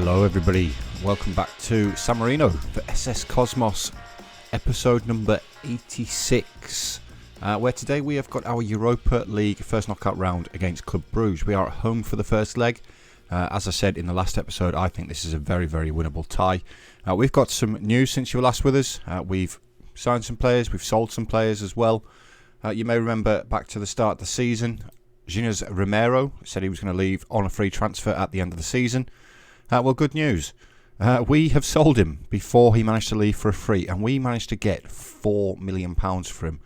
Hello everybody, welcome back to San Marino for SS Cosmos, episode number 86, where today we have got our Europa League first knockout round against Club Brugge. We are at home for the first leg. As I said in the last episode, I think this is a very, very winnable tie. We've got some news since you were last with us. We've signed some players, we've sold some players as well. You may remember back to the start of the season, Gines Romero said he was going to leave on a free transfer at the end of the season. Well, good news. We have sold him before he managed to leave for a free, and we managed to get £4 million for him,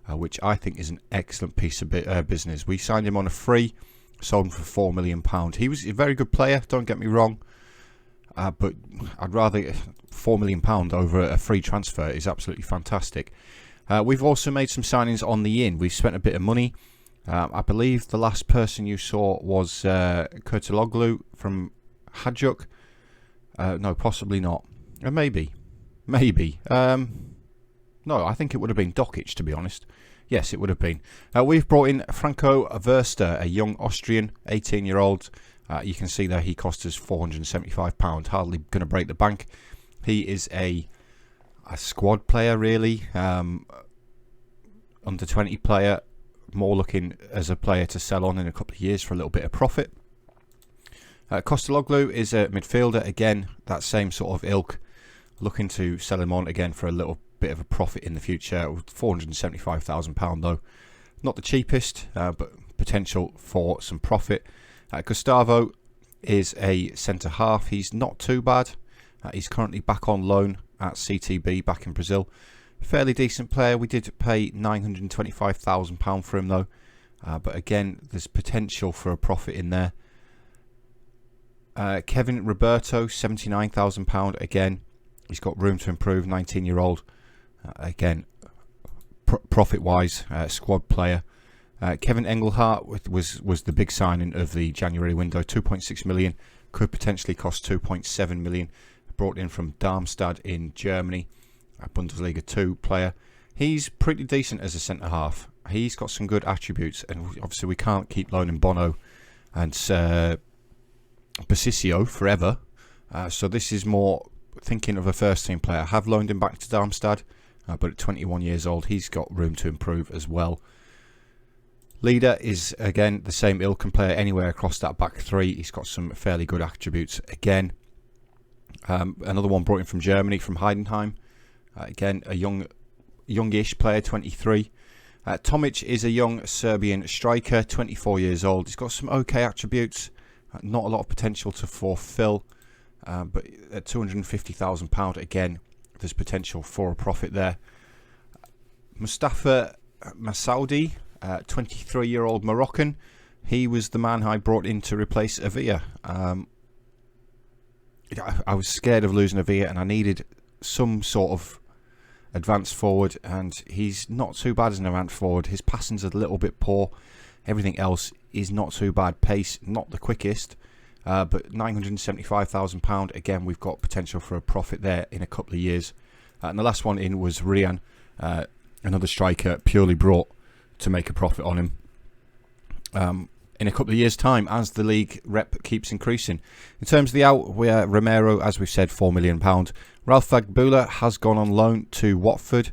which I think is an excellent piece of business. We signed him on a free, sold him for £4 million. He was a very good player, don't get me wrong, but I'd rather £4 million over a free transfer is absolutely fantastic. We've also made some signings on the in. We've spent a bit of money. I believe the last person you saw was Kurtuloglu from Hajduk. No, possibly not. Maybe. No, I think it would have been Dokic, to be honest. Yes, it would have been. We've brought in Franco Verster, a young Austrian, 18-year-old. You can see there he cost us £475. Hardly going to break the bank. He is a squad player, really. Under 20 player. More looking as a player to sell on in a couple of years for a little bit of profit. Kosteloglu is a midfielder, again, that same sort of ilk, looking to sell him on again for a little bit of a profit in the future. £475,000 though, not the cheapest, but potential for some profit. Gustavo is a centre half. He's not too bad. He's currently back on loan at CTB back in Brazil. Fairly decent player. We did pay £925,000 for him though, but again, there's potential for a profit in there. Kevin Roberto, £79,000. Again, he's got room to improve. 19-year-old. Again, profit-wise, squad player. Kevin Engelhardt was the big signing of the January window. 2.6 million, could potentially cost 2.7 million. Brought in from Darmstadt in Germany. A Bundesliga 2 player. He's pretty decent as a centre half. He's got some good attributes, and obviously we can't keep loaning Bono and Basicio forever. So this is more thinking of a first team player. I have loaned him back to Darmstadt, but at 21 years old, he's got room to improve as well. Leader is again the same ilk, can play anywhere across that back three. He's got some fairly good attributes again. Another one brought in from Germany, from Heidenheim. Again, a youngish player, 23. Tomic is a young Serbian striker, 24 years old. He's got some okay attributes, not a lot of potential to fulfill, but at £250,000 again, there's potential for a profit there. Mustafa Masoudi, 23-year-old Moroccan. He was the man I brought in to replace Avila. I was scared of losing Avila, and I needed some sort of advanced forward, and he's not too bad as an advanced forward. His passing's a little bit poor. Everything else is not too bad. Pace, not the quickest, but £975,000. Again, we've got potential for a profit there in a couple of years. And the last one in was Rian, another striker, purely brought to make a profit on him. In a couple of years' time, as the league rep keeps increasing. In terms of the out, we're Romero, as we've said, £4 million. Ralph Fagbula has gone on loan to Watford.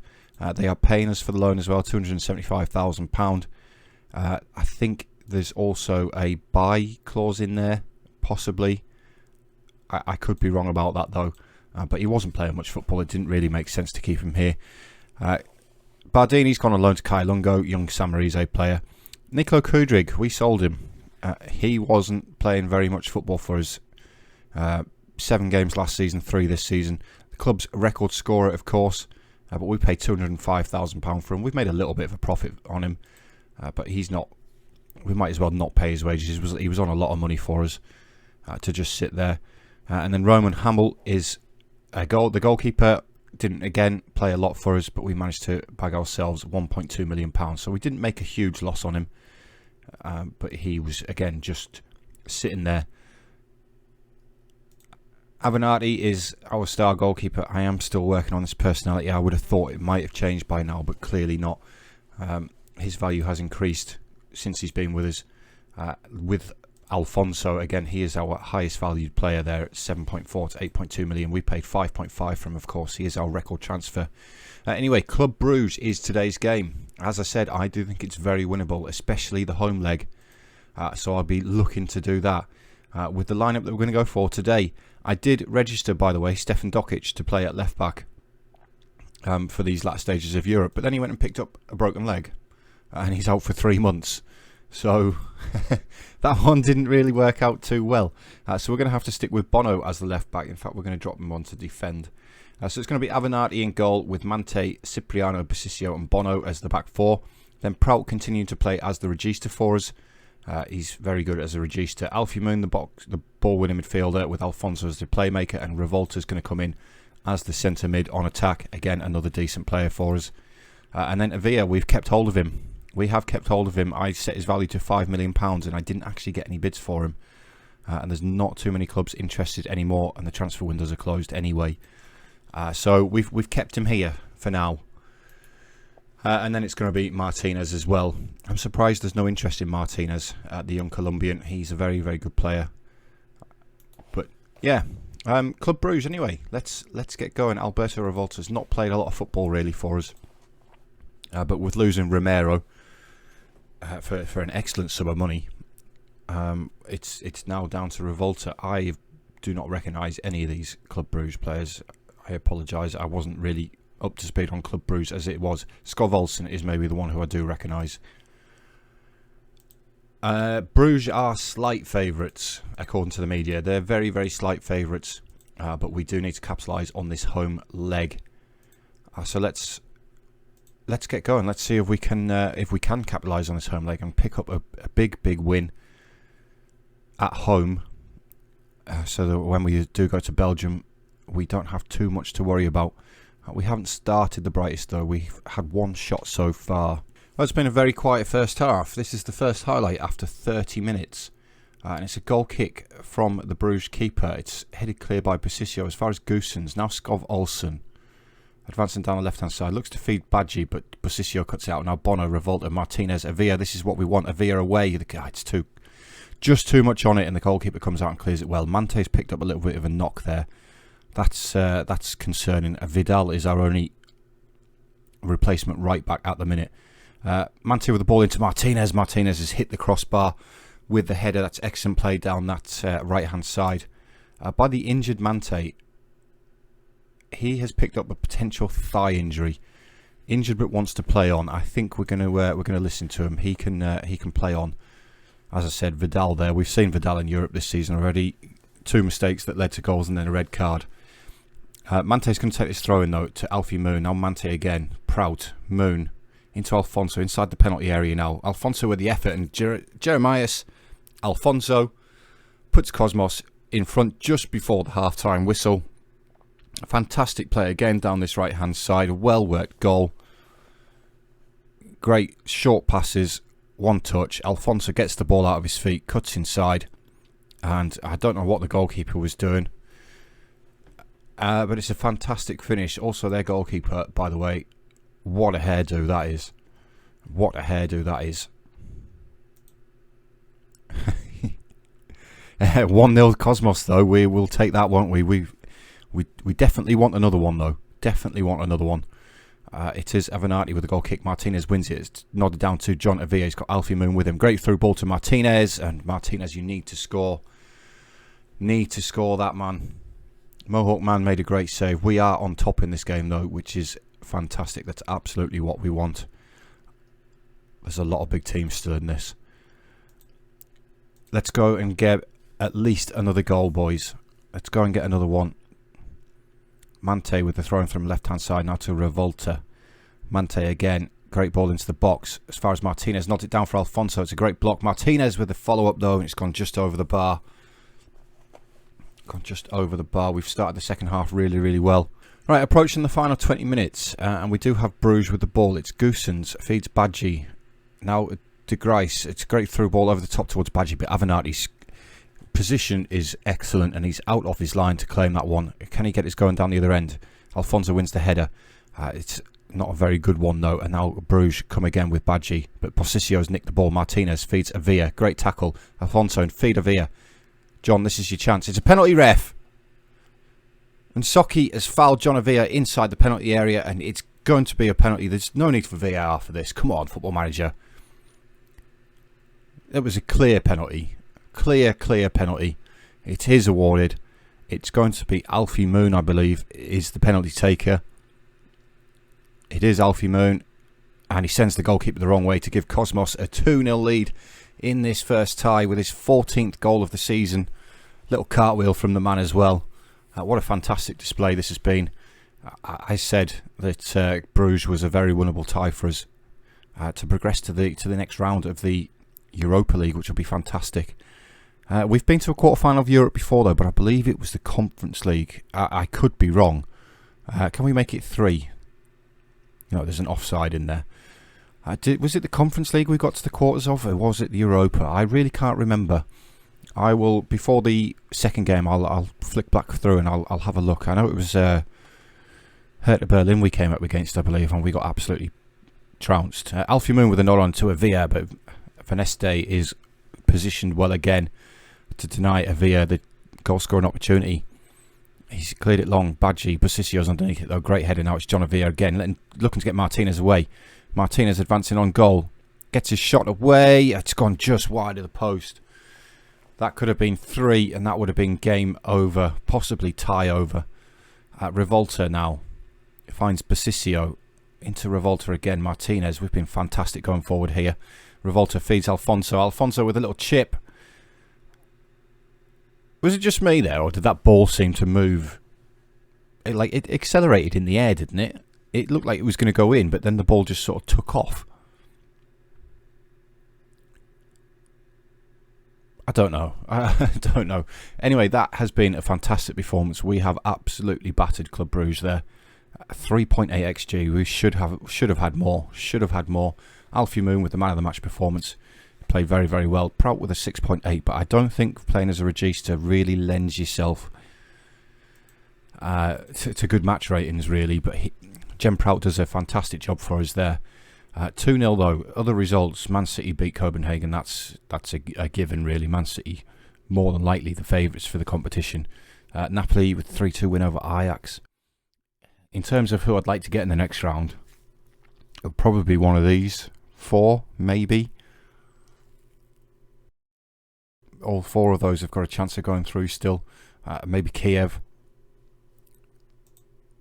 They are paying us for the loan as well, £275,000. I think there's also a buy clause in there, possibly. I could be wrong about that though, but he wasn't playing much football. It didn't really make sense to keep him here. Bardini's gone on loan to Kai Lungo, young Samarise player. Nikola Kudryk, we sold him. He wasn't playing very much football for us. 7 games last season, 3 this season. The club's record scorer, of course, but we paid £205,000 for him. We've made a little bit of a profit on him, but he's not. We might as well not pay his wages. He was on a lot of money for us to just sit there. And then Roman Hamel is the goalkeeper. Didn't again play a lot for us, but we managed to bag ourselves £1.2 million. So we didn't make a huge loss on him, but he was again just sitting there. Avenatti is our star goalkeeper. I am still working on this personality. I would have thought it might have changed by now, but clearly not. His value has increased since he's been with us. With Alfonso, again, he is our highest valued player there at 7.4 to 8.2 million. We paid 5.5 for him, of course. He is our record transfer. Anyway, Club Brugge is today's game. As I said, I do think it's very winnable, especially the home leg. So I'll be looking to do that with the lineup that we're going to go for today. I did register, by the way, Stefan Dokic to play at left back for these last stages of Europe, but then he went and picked up a broken leg and he's out for 3 months. So that one didn't really work out too well. So we're going to have to stick with Bono as the left back. In fact, we're going to drop him on to defend. So it's going to be Avenatti in goal with Mante, Cipriano, Bosisio and Bono as the back four. Then Prout continuing to play as the regista for us. He's very good as a regista. Alfie Moon, the ball-winning midfielder with Alfonso as the playmaker, and Revolta's going to come in as the centre mid on attack. Again, another decent player for us. And then Avia, we've kept hold of him. We have kept hold of him. I set his value to £5 million and I didn't actually get any bids for him. And there's not too many clubs interested anymore, and the transfer windows are closed anyway. So we've kept him here for now. And then it's going to be Martinez as well. I'm surprised there's no interest in Martinez, the young Colombian. He's a very, very good player. But yeah, Club Brugge anyway. Let's get going. Alberto Revolta's not played a lot of football really for us. But with losing Romero for an excellent sum of money, it's now down to Revolta. I do not recognise any of these Club Brugge players. I apologise. I wasn't really up to speed on Club Brugge as it was. Skov Olsen is maybe the one who I do recognise. Bruges are slight favourites according to the media. They're very, very slight favourites, but we do need to capitalise on this home leg. So let's get going. Let's see if we can capitalise on this home leg and pick up a big win at home, so that when we do go to Belgium, we don't have too much to worry about. We haven't started the brightest though. We've had one shot so far. Well, it's been a very quiet first half. This is the first highlight after 30 minutes. And it's a goal kick from the Bruges keeper. It's headed clear by Bosisio as far as Goossens. Now Skov Olsen advancing down the left-hand side. Looks to feed Badji, but Bosisio cuts it out. Now Bono, Revolta, Martinez, Avia. This is what we want. Avia away. It's just too much on it, and the goalkeeper comes out and clears it well. Mante's picked up a little bit of a knock there. That's concerning. Vidal is our only replacement right back at the minute. Mante with the ball into Martinez. Martinez has hit the crossbar with the header. That's excellent play down that right-hand side. By the injured Mante, he has picked up a potential thigh injury. Injured but wants to play on. I think we're going to listen to him. He can play on. As I said, Vidal there. We've seen Vidal in Europe this season already. 2 mistakes that led to goals and then a red card. Mante's going to take this throw in though to Alfie Moon. Now Mante again. Prout. Moon. Into Alfonso inside the penalty area now. Alfonso with the effort, and Jeremias. Alfonso puts Cosmos in front just before the half-time whistle. A fantastic play again down this right-hand side. A well-worked goal. Great short passes. One touch. Alfonso gets the ball out of his feet. Cuts inside. And I don't know what the goalkeeper was doing. But it's a fantastic finish. Also their goalkeeper, by the way. What a hairdo that is. What a hairdo that is. 1-0 Cosmos though. We will take that, won't we? We definitely want another one though. Definitely want another one. It is Avenatti with the goal kick. Martinez wins it. It's nodded down to John Avia. He's got Alfie Moon with him. Great through ball to Martinez. And Martinez, you need to score. Need to score that, man. Mohawk man made a great save. We are on top in this game though, which is fantastic. That's absolutely what we want. There's a lot of big teams still in this. Let's go and get at least another goal, boys. Let's go and get another one. Mante with the throw in from left hand side now to Revolta. Mante again. Great ball into the box. As far as Martinez nods it down for Alfonso. It's a great block. Martinez with the follow up though, and it's gone just over the bar. Gone just over the bar. We've started the second half really, really well. Right, approaching the final 20 minutes, and we do have Bruges with the ball. It's Goossens, feeds Badji. Now De Grijs. It's a great through ball over the top towards Badji, but Avenatti's position is excellent, and he's out off his line to claim that one. Can he get his going down the other end? Alfonso wins the header. It's not a very good one though, and now Bruges come again with Badji, but Bosisio's nicked the ball. Martinez feeds Avia, great tackle. Alfonso and feed Avia. John, this is your chance. It's a penalty, ref. And Socki has fouled John Avia inside the penalty area, and it's going to be a penalty. There's no need for VAR for this. Come on, Football Manager. It was a clear penalty. Clear penalty. It is awarded. It's going to be Alfie Moon, I believe, is the penalty taker. It is Alfie Moon, and he sends the goalkeeper the wrong way to give Cosmos a 2-0 lead in this first tie with his 14th goal of the season. Little cartwheel from the man as well. What a fantastic display this has been. I said that Bruges was a very winnable tie for us to progress to the next round of the Europa League, which will be fantastic. We've been to a quarter-final of Europe before though, but I believe it was the Conference League. I could be wrong. Can we make it 3? No, there's an offside in there. Was it the Conference League we got to the quarters of, or was it the Europa? I really can't remember. I will, before the second game, I'll flick back through and I'll have a look. I know it was Hertha Berlin we came up against, I believe, and we got absolutely trounced. Alfie Moon with a nod on to Avia, but Van Este is positioned well again to deny Avia the goal-scoring opportunity. He's cleared it long. Badji, Bosisio's underneath it though. Great header. Now it's John Avia again, looking to get Martinez away. Martinez advancing on goal. Gets his shot away. It's gone just wide of the post. That could have been 3, and that would have been game over. Possibly tie over. Revolta now finds Bosisio. Into Revolta again. Martinez. We've been fantastic going forward here. Revolta feeds Alfonso. Alfonso with a little chip. Was it just me there, or did that ball seem to move? It accelerated in the air, didn't it? It looked like it was going to go in, but then the ball just sort of took off. I don't know. I don't know. Anyway, that has been a fantastic performance. We have absolutely battered Club Bruges there. 3.8 XG. We should have had more. Should have had more. Alfie Moon with the man of the match performance. Played very, very well. Prout with a 6.8, but I don't think playing as a regista really lends yourself to good match ratings, really. But Jem Prout does a fantastic job for us there. 2-0 though. Other results: Man City beat Copenhagen. That's a given, really. Man City more than likely the favourites for the competition. Napoli with 3-2 win over Ajax. In terms of who I'd like to get in the next round, it'll probably be one of these 4, maybe. All 4 of those have got a chance of going through still. Maybe Kiev.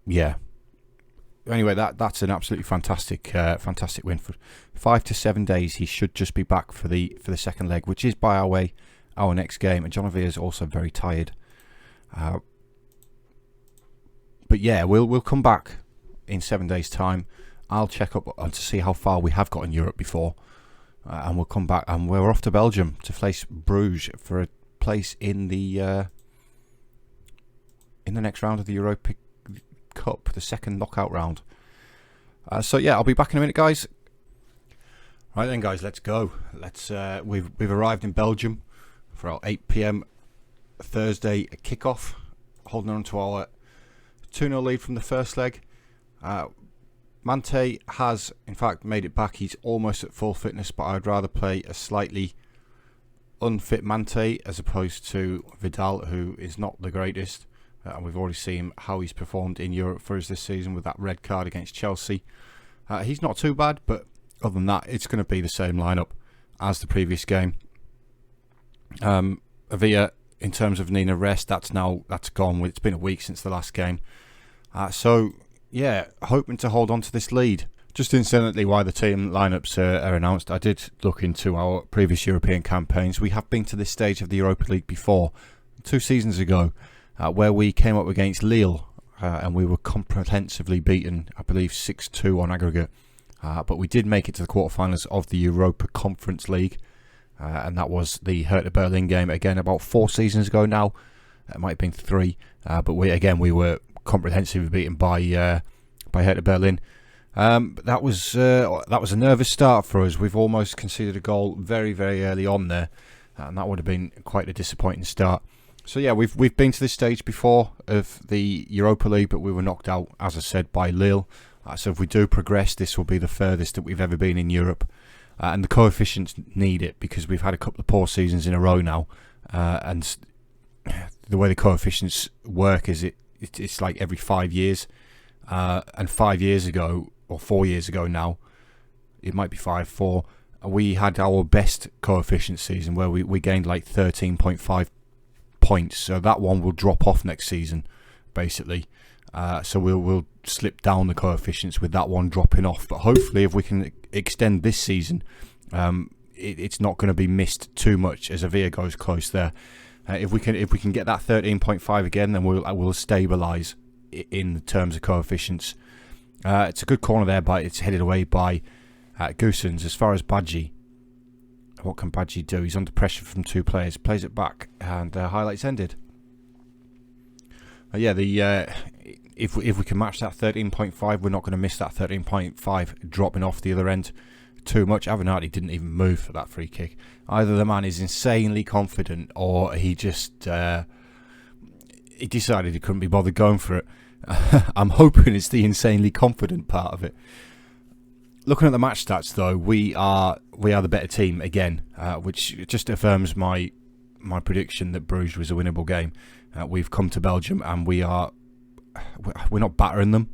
Yeah. Anyway, that's an absolutely fantastic win. For 5 to 7 days, he should just be back for the second leg, which is by our next game. And John Avia is also very tired. But yeah, we'll come back in 7 days' time. I'll check up to see how far we have got in Europe before. And we'll come back, and we're off to Belgium to face Bruges for a place in the next round of the Europa Cup, the second knockout round. So yeah, I'll be back in a minute, guys. Right then, guys, let's go. We've arrived in Belgium for our 8 PM Thursday kickoff, holding on to our 2-0 lead from the first leg. Mante has, in fact, made it back. He's almost at full fitness, but I'd rather play a slightly unfit Mante as opposed to Vidal, who is not the greatest. And we've already seen how he's performed in Europe for us this season with that red card against Chelsea. He's not too bad, but other than that, it's going to be the same lineup as the previous game. Avia, in terms of Nina rest, that's gone. It's been a week since the last game. So yeah, hoping to hold on to this lead. Just incidentally, why the team lineups are announced, I did look into our previous European campaigns. We have been to this stage of the Europa League before, 2 seasons ago, where we came up against Lille, and we were comprehensively beaten, I believe 6-2 on aggregate. But we did make it to the quarterfinals of the Europa Conference League, and that was the Hertha Berlin game, again about 4 seasons ago now. It might have been 3, but we were comprehensively beaten by Hertha Berlin. That was a nervous start for us. We've almost conceded a goal very, very early on there, and that would have been quite a disappointing start. So yeah, we've been to this stage before of the Europa League, but we were knocked out, as I said, by Lille. So if we do progress, this will be the furthest that we've ever been in Europe. And the coefficients need it because we've had a couple of poor seasons in a row now. And the way the coefficients work is it's like every 5 years. And 5 years ago, or 4 years ago now, it might be 4, we had our best coefficient season where we gained like 13.5 points. So that one will drop off next season, basically. So we'll slip down the coefficients with that one dropping off. But hopefully if we can extend this season, it's not going to be missed too much as Avia goes close there. If we can get that 13.5 again, then we'll stabilise in terms of coefficients. It's a good corner there, but it's headed away by Goossens. As far as Badji, what can Badji do? He's under pressure from 2 players. Plays it back, and highlights ended. If we can match that 13.5, we're not going to miss that 13.5 dropping off the other end too much. Avenatti didn't even move for that free kick. Either the man is insanely confident, or he just he decided he couldn't be bothered going for it. I'm hoping it's the insanely confident part of it. Looking at the match stats, though, we are the better team again, which just affirms my prediction that Bruges was a winnable game. We've come to Belgium and we're not battering them.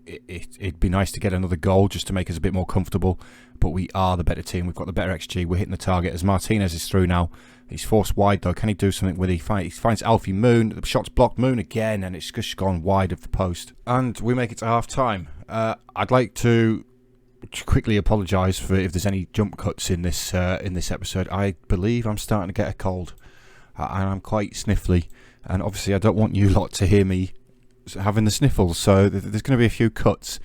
It'd be nice to get another goal just to make us a bit more comfortable, but we are the better team. We've got the better XG. We're hitting the target as Martinez is through now. He's forced wide though. Can he do something with it? He finds Alfie Moon. The shot's blocked. Moon again, and it's just gone wide of the post. And we make it to half time. I'd like to quickly apologise for if there's any jump cuts in this episode. I believe I'm starting to get a cold, and I'm quite sniffly. And obviously, I don't want you lot to hear me having the sniffles, so there's going to be a few cuts.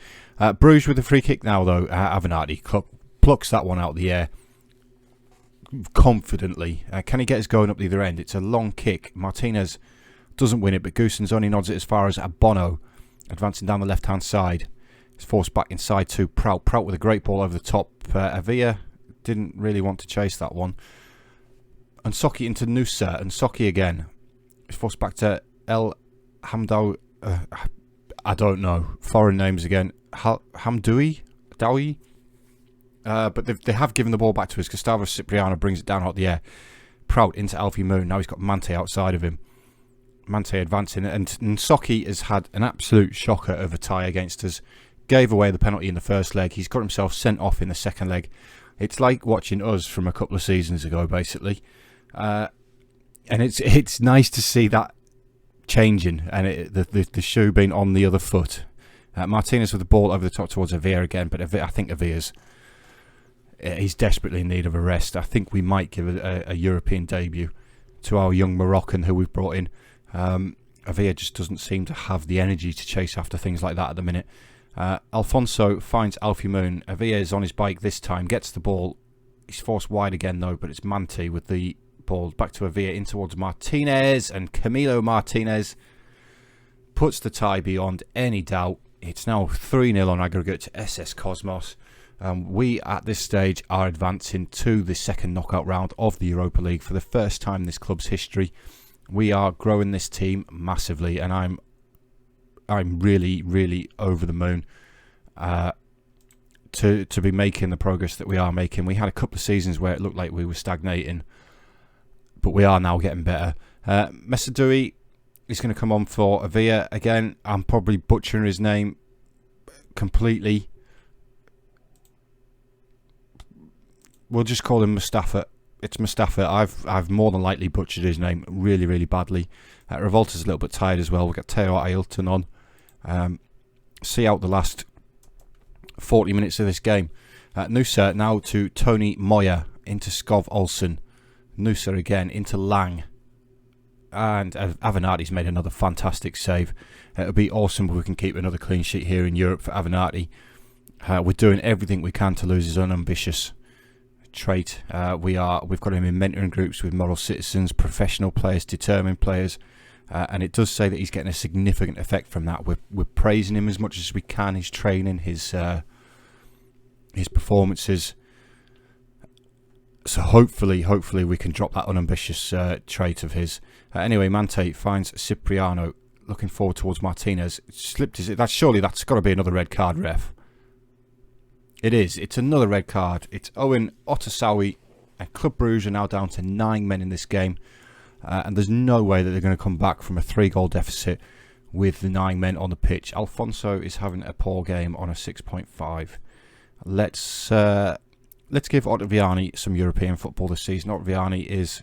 Bruges with a free kick now, though. Avenatti plucks that one out of the air confidently. Can he get us going up the other end? It's a long kick. Martinez doesn't win it, but Goossens only nods it as far as Bono, advancing down the left-hand side. It's forced back inside to Prout. Prout with a great ball over the top. Avia didn't really want to chase that one. And Soki into Nusa, and Soki again. It's forced back to El Hamdou. I don't know. Foreign names again. Hamdoui? Dowie? But they have given the ball back to us. Gustavo Cipriano brings it down out the air. Prout into Alfie Moon. Now he's got Mante outside of him. Mante advancing. And Soki has had an absolute shocker of a tie against us. Gave away the penalty in the first leg. He's got himself sent off in the second leg. It's like watching us from a couple of seasons ago, basically. And it's nice to see that changing, and the shoe being on the other foot. Martinez with the ball over the top towards Avia again, but I think he's desperately in need of a rest. I think we might give a European debut to our young Moroccan who we've brought in. Avia just doesn't seem to have the energy to chase after things like that at the minute. Alfonso finds Alfie Moon. Avia is on his bike this time, gets the ball. He's forced wide again though, but it's Mante with the ball back to Avia in towards Martinez, and Camilo Martinez puts the tie beyond any doubt. It's now 3-0 on aggregate to SS Cosmos. We at this stage are advancing to the second knockout round of the Europa League for the first time in this club's history. We are growing this team massively, and I'm really, really over the moon to be making the progress that we are making. We had a couple of seasons where it looked like we were stagnating, but we are now getting better. Mesadui is going to come on for Avia again. I'm probably butchering his name completely. We'll just call him Mustafa. It's Mustafa. I've more than likely butchered his name really, really badly. Revolta's a little bit tired as well. We've got Teo Ailton on. See out the last 40 minutes of this game. Nusa now to Tony Moya into Skov Olsen. Nusa again into Lang. And Avenatti's made another fantastic save. It'll be awesome if we can keep another clean sheet here in Europe for Avenatti. We're doing everything we can to lose his unambitious trait. We've got him in mentoring groups with moral citizens, professional players, determined players. And it does say that he's getting a significant effect from that. We're praising him as much as we can. His training, his performances. So hopefully we can drop that unambitious trait of his. Anyway, Mante finds Cipriano. looking forward towards Martinez. Slipped his... That's got to be another red card, ref. It is. It's another red card. It's Owen Otasawi and Club Brugge are now down to 9 men in this game. And there's no way that they're going to come back from a 3-goal deficit with the 9 men on the pitch. Alfonso is having a poor game on a 6.5. Let's give Ottaviani some European football this season. Ottaviani is,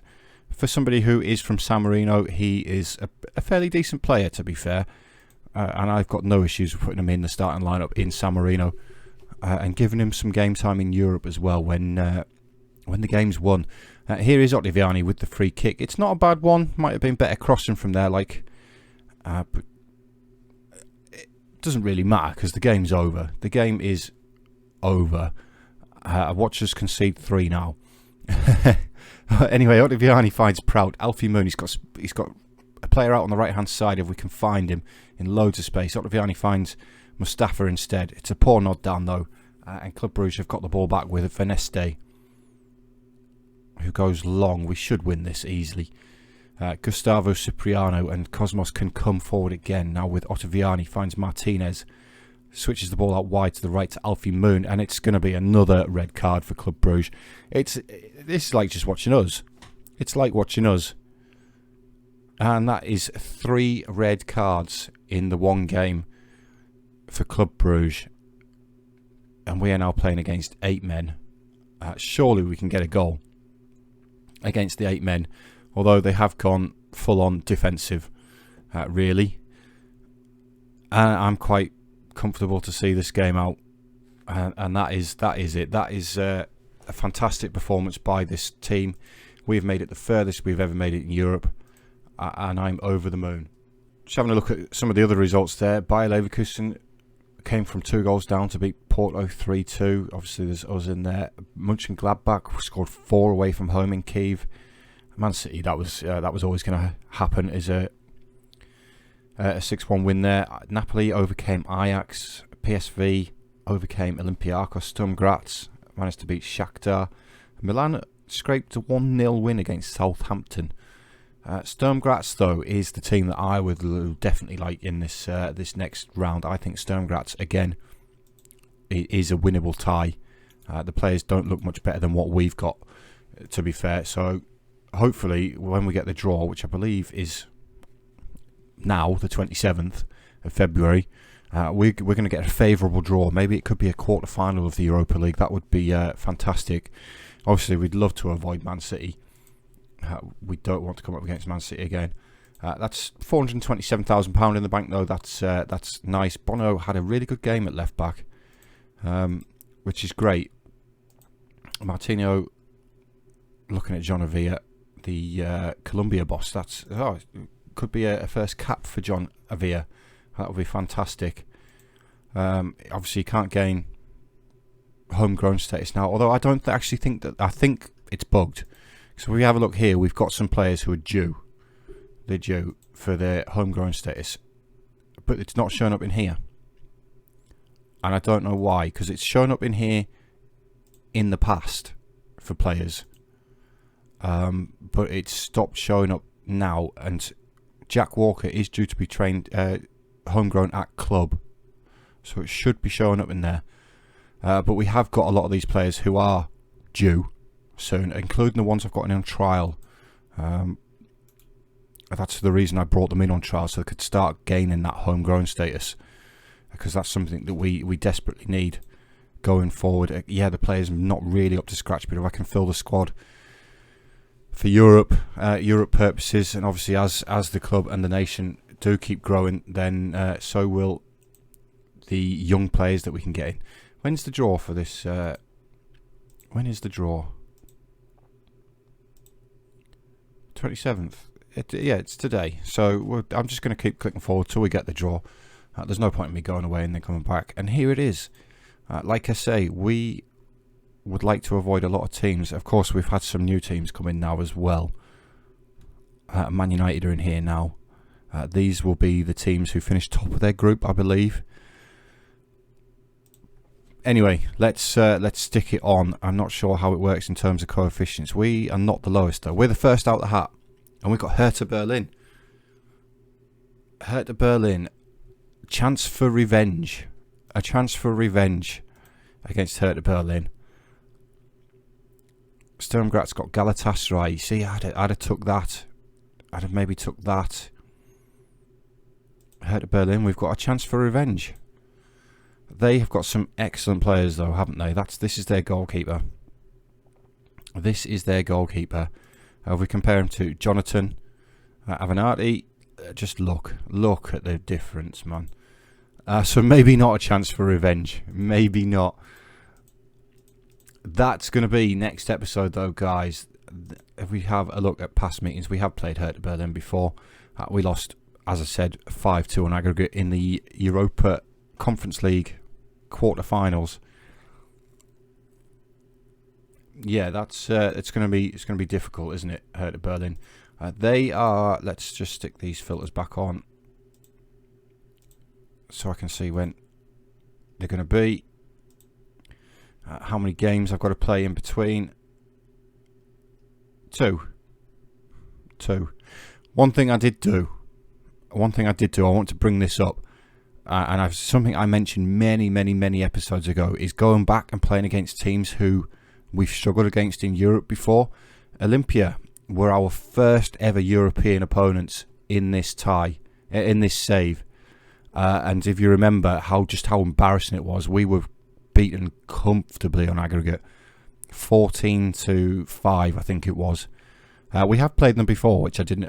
for somebody who is from San Marino, he is a fairly decent player, to be fair. And I've got no issues with putting him in the starting lineup in San Marino and giving him some game time in Europe as well when the game's won. Here is Ottaviani with the free kick. It's not a bad one. Might have been better crossing from there, but it doesn't really matter because the game's over. The game is over. Watch us concede 3 now. Anyway, Ottaviani finds Prout. Alfie Moon, he's got a player out on the right hand side if we can find him in loads of space. Ottaviani finds Mustafa instead. It's a poor nod down though, and Club Brugge have got the ball back with Veneste, who goes long. We should win this easily. Gustavo Cipriano and Cosmos can come forward again now with Ottaviani. Finds Martinez, switches the ball out wide to the right to Alfie Moon, and it's going to be another red card for Club Brugge. This is like just watching us. It's like watching us. And that is 3 red cards in the one game for Club Brugge. And we are now playing against 8 men. Surely we can get a goal against the 8 men, although they have gone full on defensive, really. I'm quite comfortable to see this game out, and that is it. That is a fantastic performance by this team. We've made it the furthest we've ever made it in Europe, and I'm over the moon. Just having a look at some of the other results there. Bayer Leverkusen came from 2 goals down to beat Porto 3-2. Obviously there's us in there. Mönchengladbach scored 4 away from home in Kiev. Man City, that was always going to happen, is a 6-1 win there. Napoli overcame Ajax. PSV overcame Olympiacos. Sturm Graz managed to beat Shakhtar. Milan scraped a 1-0 win against Southampton. Sturm Graz, though, is the team that I would definitely like in this next round. I think Sturm Graz, again, is a winnable tie. The players don't look much better than what we've got, to be fair. So hopefully when we get the draw, which I believe is now the 27th of February, we're going to get a favourable draw. Maybe it could be a quarter-final of the Europa League. That would be fantastic. Obviously, we'd love to avoid Man City. We don't want to come up against Man City again. That's £427,000 in the bank, though. That's nice. Bono had a really good game at left back, which is great. Martino looking at John Avila, the Colombia boss. Could be a first cap for John Avila. That would be fantastic. Obviously, you can't gain homegrown status now. Although I don't actually think that. I think it's bugged. So if we have a look here, we've got some players who are due. They're due for their homegrown status, but it's not showing up in here. And I don't know why, because it's shown up in here in the past for players. But it's stopped showing up now, and Jack Walker is due to be trained homegrown at club, so it should be showing up in there. But we have got a lot of these players who are due soon, including the ones I've got in on trial. That's the reason I brought them in on trial, so they could start gaining that homegrown status, because that's something that we desperately need going forward. Yeah, the players are not really up to scratch, but if I can fill the squad for Europe purposes, and obviously as the club and the nation do keep growing, then so will the young players that we can get in. When's the draw for this? When is the draw? 27th. It's today. So I'm just going to keep clicking forward till we get the draw. There's no point in me going away and then coming back. And here it is. Like I say, we would like to avoid a lot of teams. Of course, we've had some new teams come in now as well. Man United are in here now. These will be the teams who finished top of their group, I believe. Anyway, let's stick it on. I'm not sure how it works in terms of coefficients. We are not the lowest, though. We're the first out the hat. And we've got Hertha Berlin. Hertha Berlin, chance for revenge. A chance for revenge against Hertha Berlin. Sturm Graz got Galatasaray. You see, I'd have took that. I'd have maybe took that. Hertha Berlin, we've got a chance for revenge. They have got some excellent players though, haven't they? This is their goalkeeper. This is their goalkeeper. If we compare him to Jonathan Avenatti, just look at the difference, man. So maybe not a chance for revenge. Maybe not. That's going to be next episode though, guys. If we have a look at past meetings, we have played Hertha Berlin before. We lost, as I said, 5-2 on aggregate in the EUROPA Conference League quarterfinals. Yeah, that's it's going to be difficult, isn't it? Hertha Berlin. They are. Let's just stick these filters back on so I can see when they're going to be. How many games I've got to play in between? Two. One thing I did do. I want to bring this up, and something I mentioned many episodes ago is going back and playing against teams who we've struggled against in Europe before. Olympia were our first ever European opponents in this tie, in this save, and if you remember how embarrassing it was, we were beaten comfortably on aggregate, 14-5, I think it was. We have played them before, which I didn't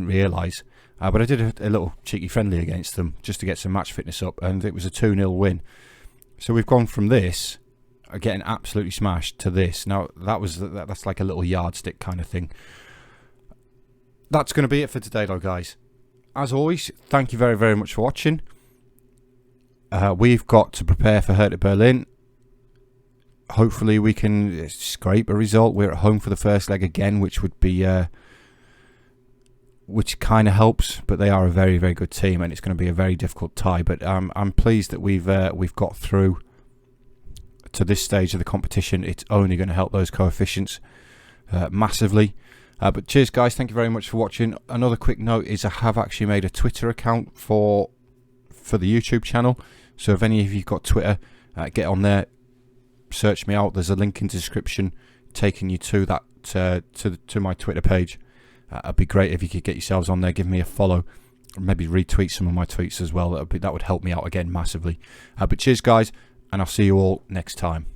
realise. But I did a little cheeky friendly against them just to get some match fitness up, and it was a 2-0 win. So we've gone from this, getting absolutely smashed, to this. Now that's like a little yardstick kind of thing. That's going to be it for today, though, guys. As always, thank you very much for watching. We've got to prepare for Hertha Berlin. Hopefully we can scrape a result. We're at home for the first leg again, which would be which kind of helps, but they are a very good team, and it's going to be a very difficult tie. But I'm pleased that we've got through to this stage of the competition. It's only going to help those coefficients massively. But cheers, guys. Thank you very much for watching. Another quick note is I have actually made a Twitter account for the YouTube channel. So if any of you've got Twitter, get on there, search me out. There's a link in the description taking you to that to my Twitter page. It'd be great if you could get yourselves on there, give me a follow, maybe retweet some of my tweets as well. That would help me out again massively. But cheers, guys, and I'll see you all next time.